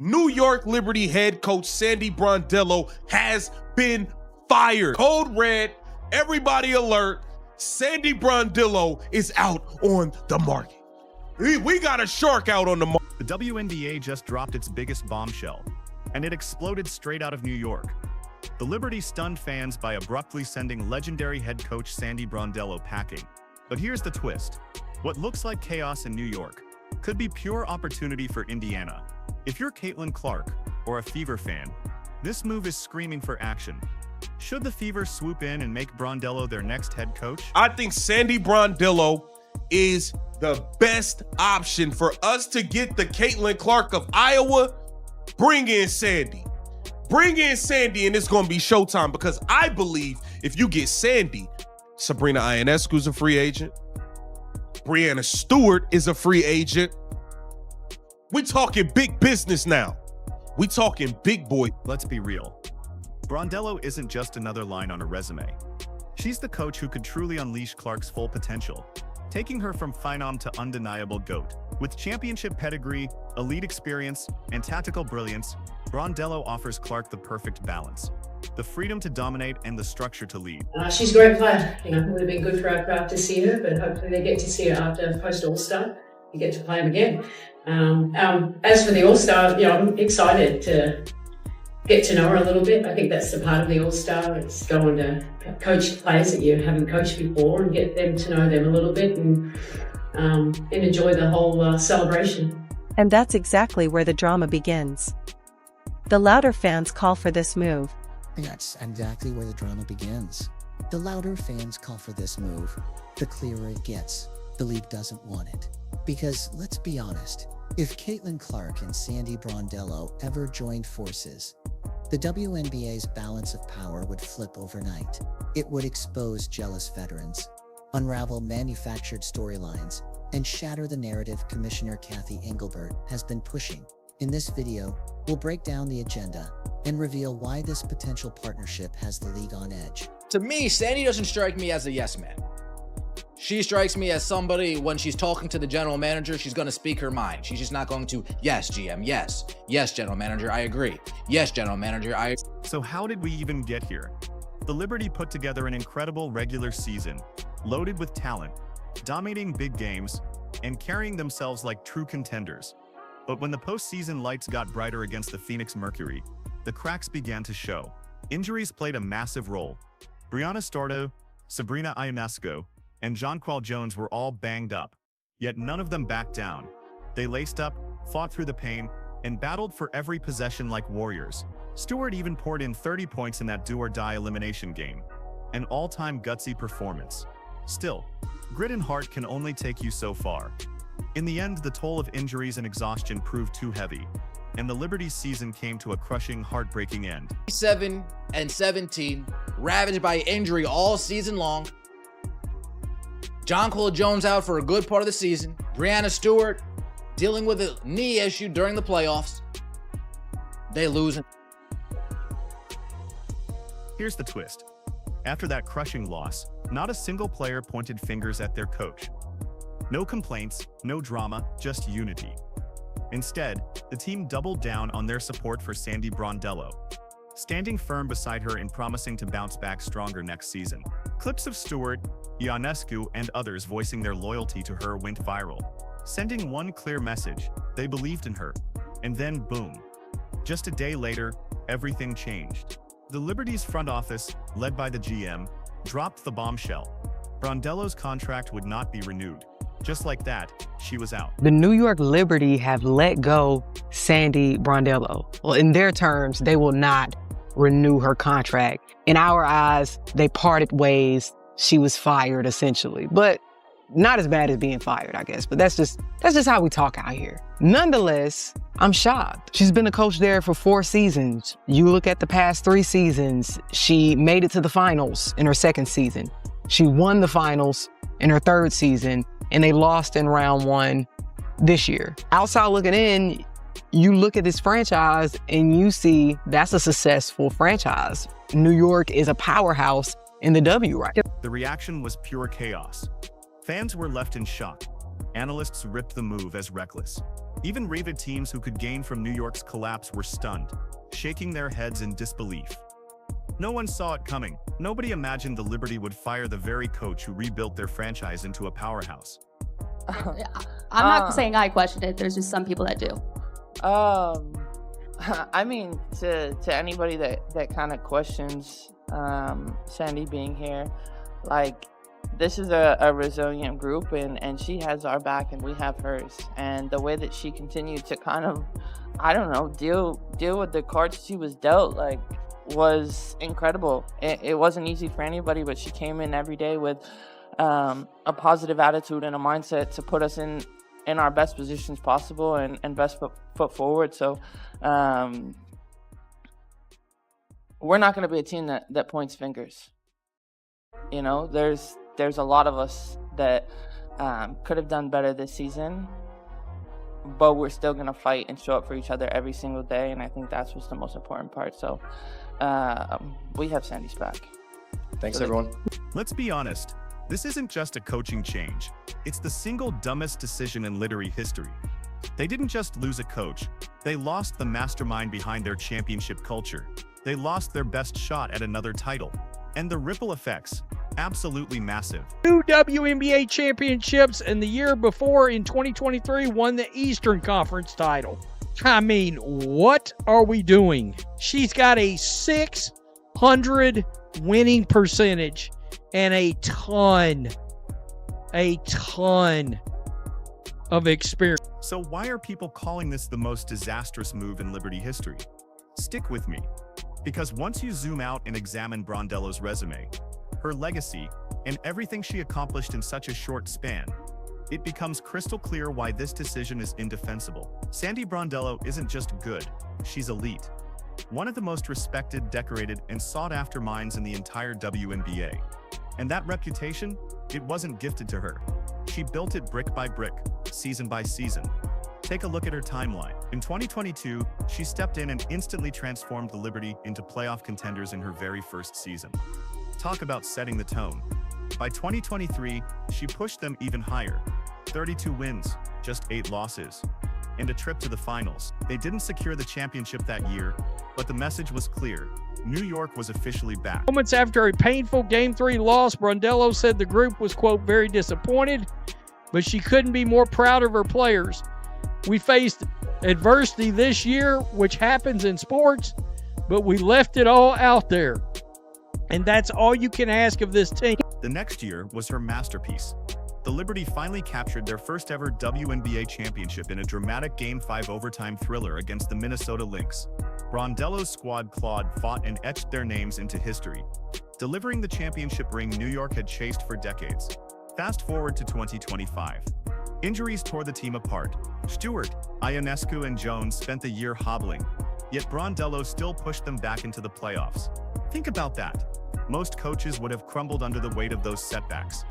New York Liberty head coach Sandy Brondello has been fired. Code red, everybody alert. Sandy Brondello is out on the market. We got a shark out on the market. The WNBA just dropped its biggest bombshell, and it exploded straight out of New York. The Liberty stunned fans by abruptly sending legendary head coach Sandy Brondello packing. But here's the twist. What looks like chaos in New York could be pure opportunity for Indiana. If you're Caitlin Clark or a Fever fan, this move is screaming for action. Should the Fever swoop in and make Brondello their next head coach? I think Sandy Brondello is the best option for us to get the Caitlin Clark of Iowa. Bring in Sandy. Bring in Sandy, and it's going to be showtime, because I believe if you get Sandy, Sabrina Ionescu's a free agent. Breanna Stewart is a free agent. We talking big business now. We talking big boy. Let's be real. Brondello isn't just another line on a resume. She's the coach who could truly unleash Clark's full potential, taking her from phenom to undeniable GOAT. With championship pedigree, elite experience, and tactical brilliance, Brondello offers Clark the perfect balance: the freedom to dominate and the structure to lead. She's a great player. It would have been good for our crowd to see her, but hopefully they get to see her after post All-Star. You get to play them again. As for the All-Star, I'm excited to get to know her a little bit. I think that's the part of the All-Star. It's going to coach players that you haven't coached before and get them to know them a little bit and enjoy the whole celebration. And that's exactly where the drama begins. The louder fans call for this move. That's exactly where the drama begins. The louder fans call for this move, the clearer it gets. The league doesn't want it. Because, let's be honest, if Caitlin Clark and Sandy Brondello ever joined forces, the WNBA's balance of power would flip overnight. It would expose jealous veterans, unravel manufactured storylines, and shatter the narrative Commissioner Kathy Engelbert has been pushing. In this video, we'll break down the agenda and reveal why this potential partnership has the league on edge. To me, Sandy doesn't strike me as a yes man. She strikes me as somebody, when she's talking to the general manager, she's going to speak her mind. She's just not going to, yes, GM, yes. Yes, general manager, I agree. Yes, general manager, I... So how did we even get here? The Liberty put together an incredible regular season, loaded with talent, dominating big games, and carrying themselves like true contenders. But when the postseason lights got brighter against the Phoenix Mercury, the cracks began to show. Injuries played a massive role. Breanna Stewart, Sabrina Ionescu, and Jonquel Jones were all banged up, yet none of them backed down. They laced up, fought through the pain, and battled for every possession like warriors. Stewart even poured in 30 points in that do-or-die elimination game, an all-time gutsy performance. Still, grit and heart can only take you so far. In the end, the toll of injuries and exhaustion proved too heavy, and the Liberty season came to a crushing, heartbreaking end. 7-17, ravaged by injury all season long. Jonquel Jones out for a good part of the season. Breanna Stewart dealing with a knee issue during the playoffs. They lose. Here's the twist. After that crushing loss, not a single player pointed fingers at their coach. No complaints, no drama, just unity. Instead, the team doubled down on their support for Sandy Brondello, standing firm beside her and promising to bounce back stronger next season. Clips of Stewart, Ionescu, and others voicing their loyalty to her went viral, sending one clear message: they believed in her. And then boom. Just a day later, everything changed. The Liberty's front office, led by the GM, dropped the bombshell. Brondello's contract would not be renewed. Just like that, she was out. The New York Liberty have let go Sandy Brondello. Well, in their terms, they will not renew her contract. In our eyes, they parted ways. She was fired, essentially. But not as bad as being fired, I guess. But that's just how we talk out here. Nonetheless, I'm shocked. She's been a coach there for 4 seasons. You look at the past 3 seasons, she made it to the finals in her 2nd season. She won the finals in her 3rd season, and they lost in round 1 this year. Outside looking in, you look at this franchise and you see that's a successful franchise. New York is a powerhouse in the W, right? The reaction was pure chaos. Fans were left in shock. Analysts ripped the move as reckless. Even Reva teams who could gain from New York's collapse were stunned, shaking their heads in disbelief. No one saw it coming. Nobody imagined the Liberty would fire the very coach who rebuilt their franchise into a powerhouse. I'm not saying I questioned it. There's just some people that do. I mean, to anybody that kind of questions Sandy being here, like, this is a resilient group, and she has our back and we have hers. And the way that she continued to kind of, I don't know, deal with the cards she was dealt, like, was incredible. It wasn't easy for anybody, but she came in every day with a positive attitude and a mindset to put us in our best positions possible and best foot forward. So we're not going to be a team that points fingers. You know, there's a lot of us that could have done better this season, but we're still going to fight and show up for each other every single day, and I think that's what's the most important part. So we have Sandy's back. Thanks, everyone. Let's be honest, this isn't just a coaching change. It's the single dumbest decision in Liberty history. They didn't just lose a coach, they lost the mastermind behind their championship culture. They lost their best shot at another title. And the ripple effects, absolutely massive. 2 WNBA championships, and the year before in 2023 won the Eastern Conference title. I mean, what are we doing? She's got a 600 winning percentage and a ton of experience. So why are people calling this the most disastrous move in Liberty history? Stick with me, because once you zoom out and examine Brondello's resume, her legacy, and everything she accomplished in such a short span, it becomes crystal clear why this decision is indefensible. Sandy Brondello isn't just good, she's elite. One of the most respected, decorated, and sought-after minds in the entire WNBA. And that reputation, it wasn't gifted to her. She built it brick by brick, season by season. Take a look at her timeline. In 2022, she stepped in and instantly transformed the Liberty into playoff contenders in her very first season. Talk about setting the tone. By 2023, she pushed them even higher. 32 wins, just 8 losses, and a trip to the finals. They didn't secure the championship that year, but the message was clear. New York was officially back. Moments after a painful Game 3 loss, Brondello said the group was, quote, very disappointed, but she couldn't be more proud of her players. We faced adversity this year, which happens in sports, but we left it all out there. And that's all you can ask of this team. The next year was her masterpiece. The Liberty finally captured their first ever WNBA championship in a dramatic Game 5 overtime thriller against the Minnesota Lynx. Brondello's squad clawed, fought, and etched their names into history, delivering the championship ring New York had chased for decades. Fast forward to 2025. Injuries tore the team apart. Stewart, Ionescu, and Jones spent the year hobbling, yet Brondello still pushed them back into the playoffs. Think about that. Most coaches would have crumbled under the weight of those setbacks.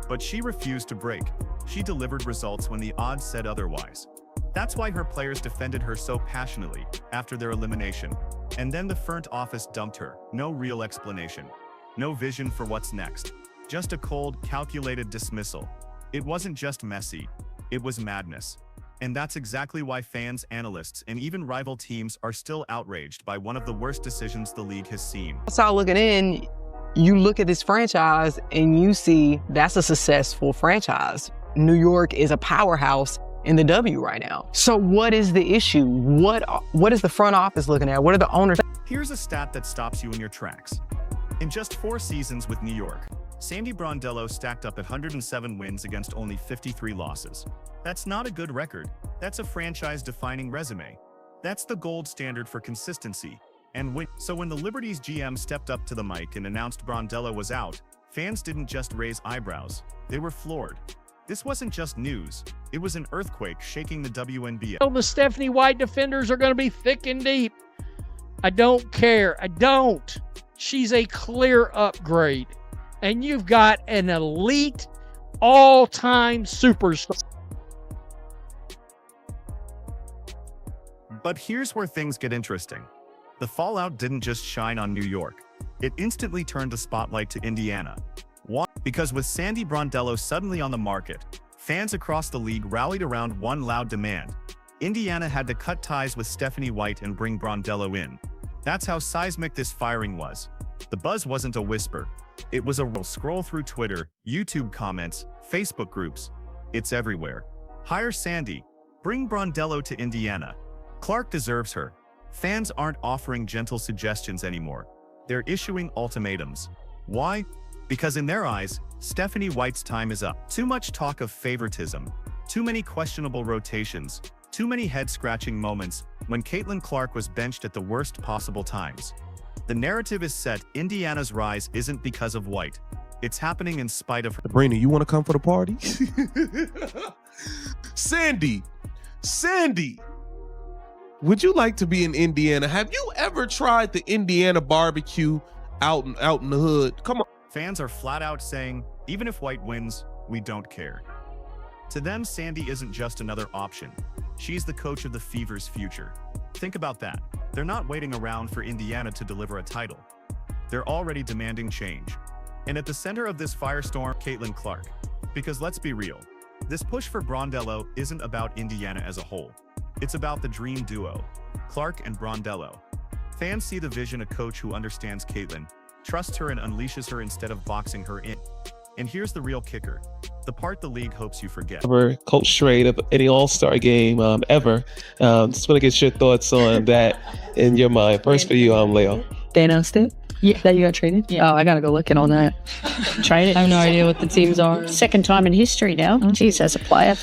But she refused to break. She delivered results when the odds said otherwise. That's why her players defended her so passionately after their elimination. And then the front office dumped her. No real explanation. No vision for what's next. Just a cold, calculated dismissal. It wasn't just messy. It was madness. And that's exactly why fans, analysts, and even rival teams are still outraged by one of the worst decisions the league has seen. Outside looking in, you look at this franchise and you see that's a successful franchise. New York is a powerhouse in the W right now. So what is the issue? What is the front office looking at? What are the owners? Here's a stat that stops you in your tracks. In just 4 seasons with New York, Sandy Brondello stacked up 107 wins against only 53 losses. That's not a good record. That's a franchise-defining resume. That's the gold standard for consistency and win. So when the Liberty's GM stepped up to the mic and announced Brondello was out, fans didn't just raise eyebrows. They were floored. This wasn't just news. It was an earthquake shaking the WNBA. The Stephanie White defenders are going to be thick and deep. I don't care. I don't. She's a clear upgrade. And you've got an elite, all-time superstar. But here's where things get interesting. The fallout didn't just shine on New York. It instantly turned the spotlight to Indiana. Why? Because with Sandy Brondello suddenly on the market, fans across the league rallied around one loud demand. Indiana had to cut ties with Stephanie White and bring Brondello in. That's how seismic this firing was. The buzz wasn't a whisper. It was a real scroll through Twitter, YouTube comments, Facebook groups. It's everywhere. Hire Sandy. Bring Brondello to Indiana. Clark deserves her. Fans aren't offering gentle suggestions anymore. They're issuing ultimatums. Why? Because in their eyes, Stephanie White's time is up. Too much talk of favoritism. Too many questionable rotations. Too many head-scratching moments when Caitlin Clark was benched at the worst possible times. The narrative is set. Indiana's rise isn't because of White. It's happening in spite of her. Brandon, you want to come for the party? Sandy, would you like to be in Indiana? Have you ever tried the Indiana barbecue out in the hood? Come on. Fans are flat out saying, even if White wins, we don't care. To them, Sandy isn't just another option. She's the coach of the Fever's future. Think about that. They're not waiting around for Indiana to deliver a title. They're already demanding change. And at the center of this firestorm, Caitlin Clark. Because let's be real, this push for Brondello isn't about Indiana as a whole. It's about the dream duo, Clark and Brondello. Fans see the vision: a coach who understands Caitlin, trusts her and unleashes her instead of boxing her in. And here's the real kicker, the part the league hopes you forget. Ever coach trade of any All-Star game ever. Just want to get your thoughts on that in your mind. First for you, Leo. They announced it? Yeah. That you got traded? Yeah. Oh, I got to go look at all that. Traded? I have no idea what the teams are. Second time in history now. Jeez, as a player.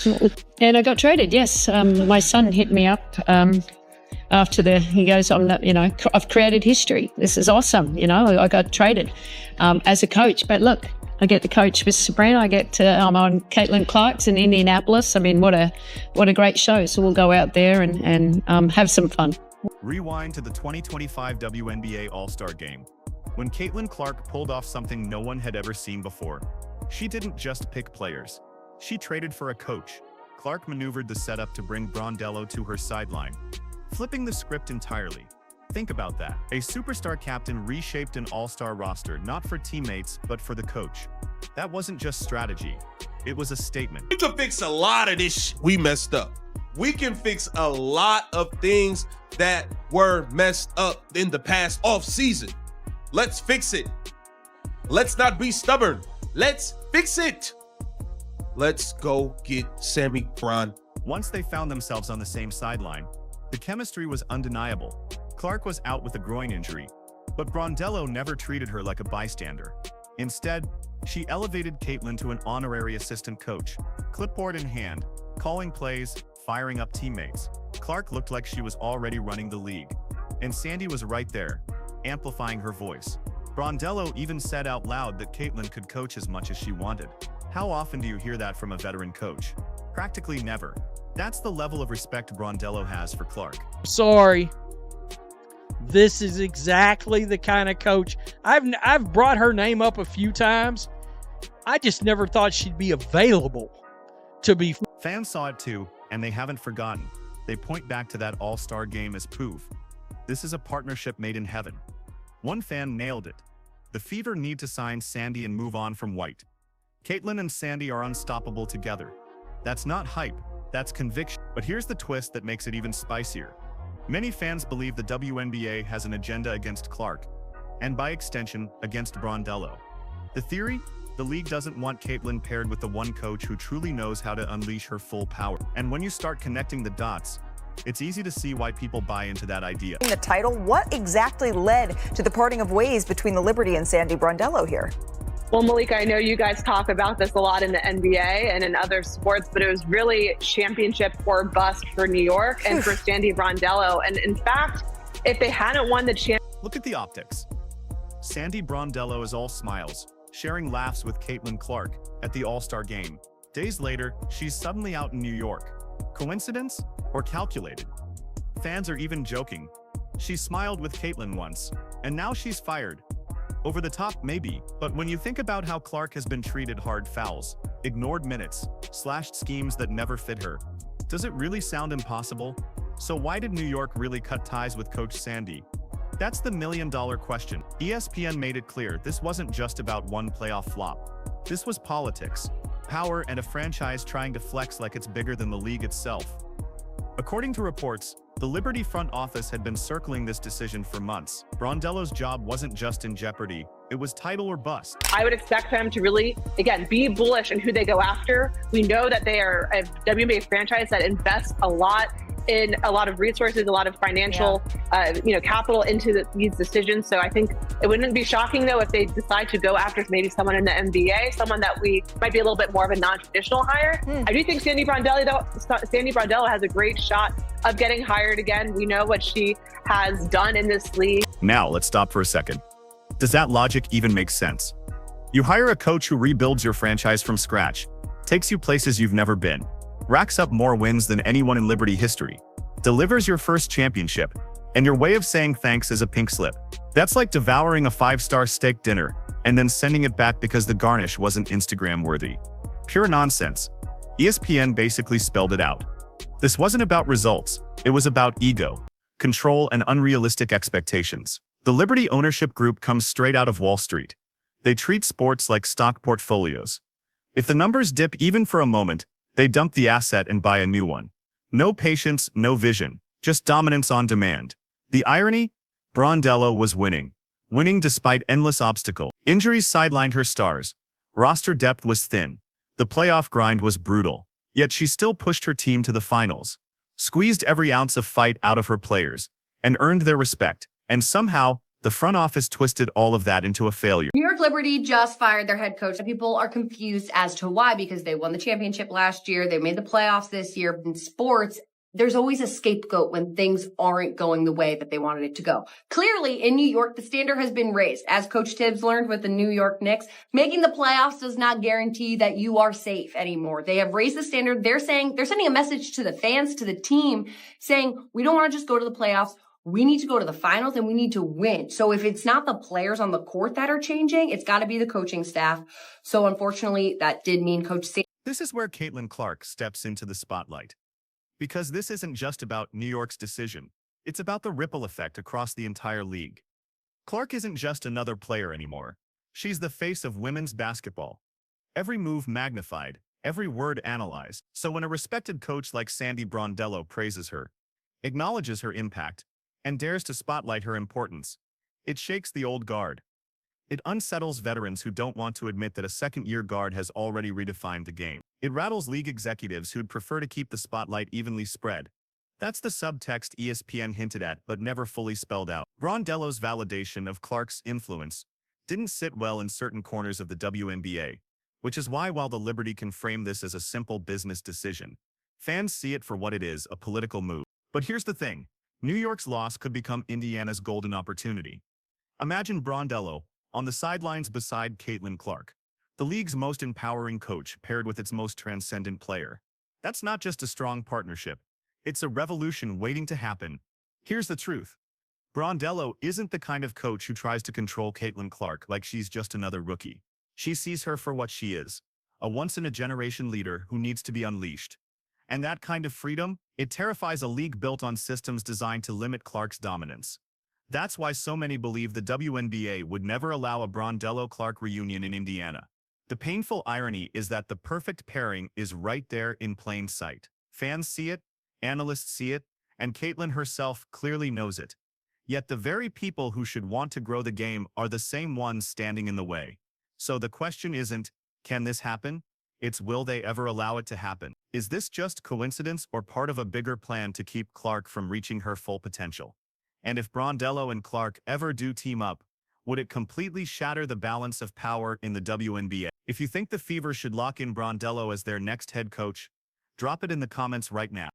And I got traded, yes. My son hit me up after he goes, I've created history. This is awesome. I got traded as a coach. But look, I get to coach with Sabrina. I'm on Caitlin Clark's in Indianapolis. I mean, what a great show. So we'll go out there and have some fun. Rewind to the 2025 WNBA All-Star Game, when Caitlin Clark pulled off something no one had ever seen before. She didn't just pick players. She traded for a coach. Clark maneuvered the setup to bring Brondello to her sideline, flipping the script entirely. Think about that. A superstar captain reshaped an all-star roster, not for teammates, but for the coach. That wasn't just strategy. It was a statement. We can fix a lot of this we messed up. We can fix a lot of things that were messed up in the past off-season. Let's fix it. Let's not be stubborn. Let's fix it. Let's go get Sammy Bron. Once they found themselves on the same sideline, the chemistry was undeniable. Clark was out with a groin injury, but Brondello never treated her like a bystander. Instead, she elevated Caitlin to an honorary assistant coach, clipboard in hand, calling plays, firing up teammates. Clark looked like she was already running the league, and Sandy was right there, amplifying her voice. Brondello even said out loud that Caitlin could coach as much as she wanted. How often do you hear that from a veteran coach? Practically never. That's the level of respect Brondello has for Clark. Sorry. This is exactly the kind of coach. I've brought her name up a few times. I just never thought she'd be available to be. Fans saw it too, and they haven't forgotten. They point back to that all-star game as proof. This is a partnership made in heaven. One fan nailed it. The Fever need to sign Sandy and move on from White. Caitlin and Sandy are unstoppable together. That's not hype, that's conviction. But here's the twist that makes it even spicier. Many fans believe the WNBA has an agenda against Clark, and by extension, against Brondello. The theory? The league doesn't want Caitlin paired with the one coach who truly knows how to unleash her full power. And when you start connecting the dots, it's easy to see why people buy into that idea. The title, what exactly led to the parting of ways between the Liberty and Sandy Brondello here? Well, Malika, I know you guys talk about this a lot in the NBA and in other sports, but it was really championship or bust for New York and for Sandy Brondello. And in fact, if they hadn't won the championship. Look at the optics. Sandy Brondello is all smiles, sharing laughs with Caitlin Clark at the All-Star game. Days later, she's suddenly out in New York. Coincidence or calculated? Fans are even joking. She smiled with Caitlin once, and now she's fired. Over the top, maybe, but when you think about how Clark has been treated, hard fouls, ignored minutes, slashed schemes that never fit her, does it really sound impossible? So why did New York really cut ties with Coach Sandy? That's the million-dollar question. ESPN made it clear this wasn't just about one playoff flop. This was politics, power, and a franchise trying to flex like it's bigger than the league itself. According to reports, the Liberty front office had been circling this decision for months. Brondello's job wasn't just in jeopardy, it was title or bust. I would expect them to really, again, be bullish in who they go after. We know that they are a WNBA franchise that invests a lot in a lot of resources, a lot of financial, capital into these decisions. So I think it wouldn't be shocking, though, if they decide to go after maybe someone in the NBA, someone that we might be a little bit more of a non-traditional hire. I do think Sandy Brondello has a great shot of getting hired again. We know what she has done in this league. Now, let's stop for a second. Does that logic even make sense? You hire a coach who rebuilds your franchise from scratch, takes you places you've never been, racks up more wins than anyone in Liberty history, delivers your first championship, and your way of saying thanks is a pink slip. That's like devouring a 5-star steak dinner and then sending it back because the garnish wasn't Instagram-worthy. Pure nonsense. ESPN basically spelled it out. This wasn't about results, it was about ego, control, and unrealistic expectations. The Liberty ownership group comes straight out of Wall Street. They treat sports like stock portfolios. If the numbers dip even for a moment, they dump the asset and buy a new one. No patience, no vision, just dominance on demand. The irony? Brondello was winning. Winning despite endless obstacles. Injuries sidelined her stars. Roster depth was thin. The playoff grind was brutal. Yet she still pushed her team to the finals, squeezed every ounce of fight out of her players, and earned their respect. And somehow, the front office twisted all of that into a failure. New York Liberty just fired their head coach. People are confused as to why, because they won the championship last year. They made the playoffs this year. In sports, there's always a scapegoat when things aren't going the way that they wanted it to go. Clearly, in New York, the standard has been raised. As Coach Tibbs learned with the New York Knicks, making the playoffs does not guarantee that you are safe anymore. They have raised the standard. They're sending a message to the fans, to the team, saying, we don't want to just go to the playoffs. We need to go to the finals and we need to win. So if it's not the players on the court that are changing, it's got to be the coaching staff. So unfortunately, that did mean Coach Sam. This is where Caitlin Clark steps into the spotlight. Because this isn't just about New York's decision. It's about the ripple effect across the entire league. Clark isn't just another player anymore. She's the face of women's basketball. Every move magnified, every word analyzed. So when a respected coach like Sandy Brondello praises her, acknowledges her impact, and dares to spotlight her importance, it shakes the old guard. It unsettles veterans who don't want to admit that a second-year guard has already redefined the game. It rattles league executives who'd prefer to keep the spotlight evenly spread. That's the subtext ESPN hinted at but never fully spelled out. Brondello's validation of Clark's influence didn't sit well in certain corners of the WNBA, which is why, while the Liberty can frame this as a simple business decision, fans see it for what it is, a political move. But here's the thing. New York's loss could become Indiana's golden opportunity. Imagine Brondello on the sidelines beside Caitlin Clark, the league's most empowering coach paired with its most transcendent player. That's not just a strong partnership. It's a revolution waiting to happen. Here's the truth. Brondello isn't the kind of coach who tries to control Caitlin Clark like she's just another rookie. She sees her for what she is, a once-in-a-generation leader who needs to be unleashed. And that kind of freedom, it terrifies a league built on systems designed to limit Clark's dominance. That's why so many believe the WNBA would never allow a Brondello-Clark reunion in Indiana. The painful irony is that the perfect pairing is right there in plain sight. Fans see it, analysts see it, and Caitlin herself clearly knows it. Yet the very people who should want to grow the game are the same ones standing in the way. So the question isn't, can this happen? It's, will they ever allow it to happen? Is this just coincidence or part of a bigger plan to keep Clark from reaching her full potential? And if Brondello and Clark ever do team up, would it completely shatter the balance of power in the WNBA? If you think the Fever should lock in Brondello as their next head coach, drop it in the comments right now.